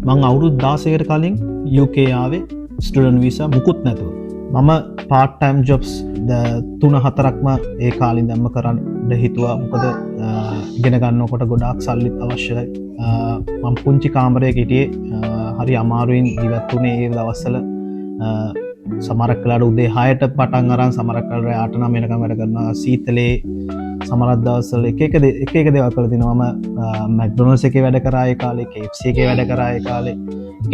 මං අවුරුදු 16කට කලින් UK ආවේ ස්ටුඩන්ට් වීසා මුකුත් නැතුව. මම part time jobs 3-4ක්ම ඒ කාලේ දැම්ම කරන්න හිතුවා. මොකද ඉගෙන ගන්නකොට ගොඩාක් සල්ලිත් අවශ්‍යයි. මම පුංචි කාමරයක හිටියේ. හරි අමාරුවෙන් ජීවත් වුණේ ඒ දවස්වල. සමහරක් වෙලාවට උදේ 6ට පටන් අරන් සමහරක් වෙලාවට 8 9 වෙනකම් වැඩ කරනවා. සීතලේ සමහරක් දවස්වල එක එක දේවල් කරලා තිනවා. මම McDonald's එකේ වැඩ කරා ඒ කාලේ, KFC එකේ වැඩ කරා ඒ කාලේ.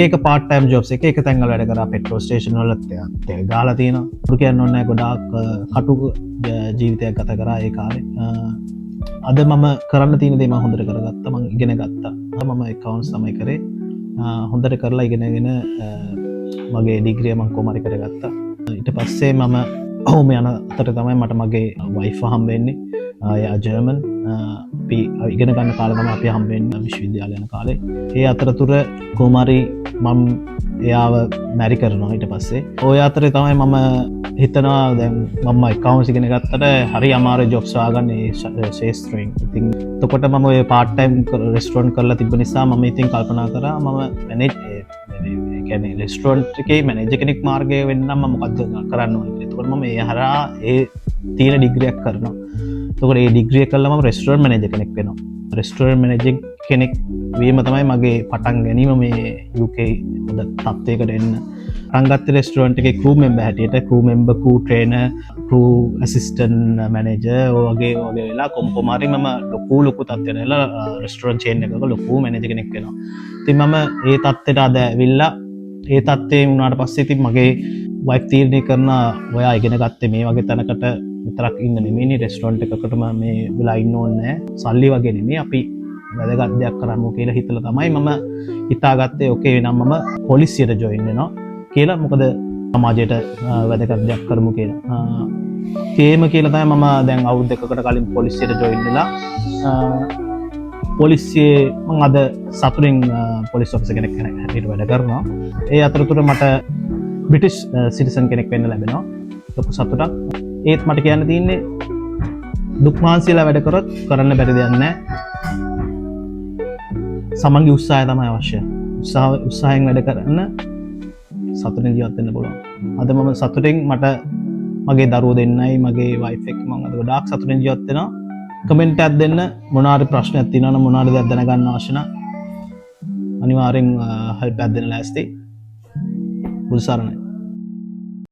එක part time jobs එක තැන්වල වැඩ කරා. petrol station වල තෙල් ගාලා තියෙනවා. උඩ කියන්න ඕනේ නැහැ, ගොඩාක් කටු ජීවිතයක් ගත කරා ඒ කාලේ. අද මම කරන්න තියෙන දේ මම හොඳට කරගත්තා. මම ඉගෙන ගත්තා. මම accounts තමයි කරේ. හොඳට කරලා ඉගෙනගෙන මගේ ඩිග්‍රිය මම කොහොම හරි කරගත්තා. ඊට පස්සේ මම ඔහොම යන අතර තමයි මට මගේ වයිෆ් හම්බ වෙන්නේ. එයා ජර්මන්. අපි ඉගෙන ගන්න කාලේ තමයි අපි හම්බ වෙන්නේ විශ්වවිද්‍යාලය යන කාලේ. ඒ අතරතුර කොහොම හරි මම එයාව මැරි කරනවා. ඊට පස්සේ ඔය අතරේ තමයි මම හිතනවා දැන් මම accounts ඉගෙන ගත්තට හරි අමාරු jobs හොයාගන්න ඒ ශාස්ත්‍රයෙන්. ඉතින් එතකොට මම ඔය part time restaurant කරලා තිබ්බ නිසා මම ඉතින් කල්පනා කරා මම manage කියන්නේ restaurant එකේ manager කෙනෙක් මාර්ගය වෙන්න නම් මම මොකද්ද කරන්න ඕනේ කියලා. එතකොට මම ඒ හරහා ඒ තියෙන ඩිග්‍රී එකක් කරනවා. එතකොට ඒ ඩිග්‍රී එක කළා මම restaurant manager කෙනෙක් වෙනවා. restaurant manager කෙනෙක් වීම තමයි මගේ පටන් ගැනීම මේ UK හොඳ තත්ත්වයකට එන්න. රංගත්ත රෙස්ටෝරන්ට් එකේ crew member හැටියට crew member, crew trainer, crew assistant manager වගේ වෙලා කොහොම හරි මම ලොකු තත්ත්වයකට එලා restaurant chain එකක ලොකු manager කෙනෙක් වෙනවා. ඉතින් මම ඒ තත්ත්වයට අද ඇවිල්ලා ඒ තත්ත්වයෙන් වුණාට පස්සේ ඉතින් මගේ wife තීරණය කරනවා ඔයා ඉගෙන ගත්තේ මේ වගේ තැනකට විතරක් ඉන්න නෙමෙයි, රෙස්ටෝරන්ට් එකකටම මේ වෙලා ඉන්න ඕනේ නැහැ. සල්ලි වගේ නෙමෙයි, අපි වැදගත් දෙයක් කරමු කියලා හිතලා තමයි මම හිතාගත්තේ ඕකේ නම් මම පොලිසියට ජොයින් වෙනවා කියලා. මොකද සමාජයට වැදගත් දෙයක් කරමු කියලා. තේම කියලා තමයි මම දැන් අවුරුදු දෙකකට කලින් පොලිසියට ජොයින් වෙලා පොලිසියේ මම අද සතුටින් පොලිස් ඔෆිසර් කෙනෙක් හැටියට වැඩ කරනවා. ඒ අතරතුර මට බ්‍රිටිෂ් සිටිසන් කෙනෙක් වෙන්න ලැබෙනවා. ලොකු සතුටක්. ඒත් මට කියන්න තියෙන්නේ දුක් මාන්සියලා වැඩ කරොත් කරන්න බැරි දෙයක් නැහැ. සමන්ගේ උත්සාහය තමයි අවශ්‍ය. උත්සාහයෙන් වැඩ කරන්න සතුටින් ජීවත් වෙන්න පුළුවන්. අද මම සතුටින් මට මගේ දරුවෝ දෙන්නයි මගේ වයිෆ් එක්ක මම අද ගොඩාක් සතුටින් ජීවත් වෙනවා. කමෙන්ට් එකක් දෙන්න මොනවාරි ප්‍රශ්නයක් තියෙනවා නම් මොනවාරි දෙයක් දැනගන්න අවශ්‍ය නම් අනිවාර්යෙන් හෙල්ප් එකක් දෙන්න ලෑස්ති. බුදුසරණයි.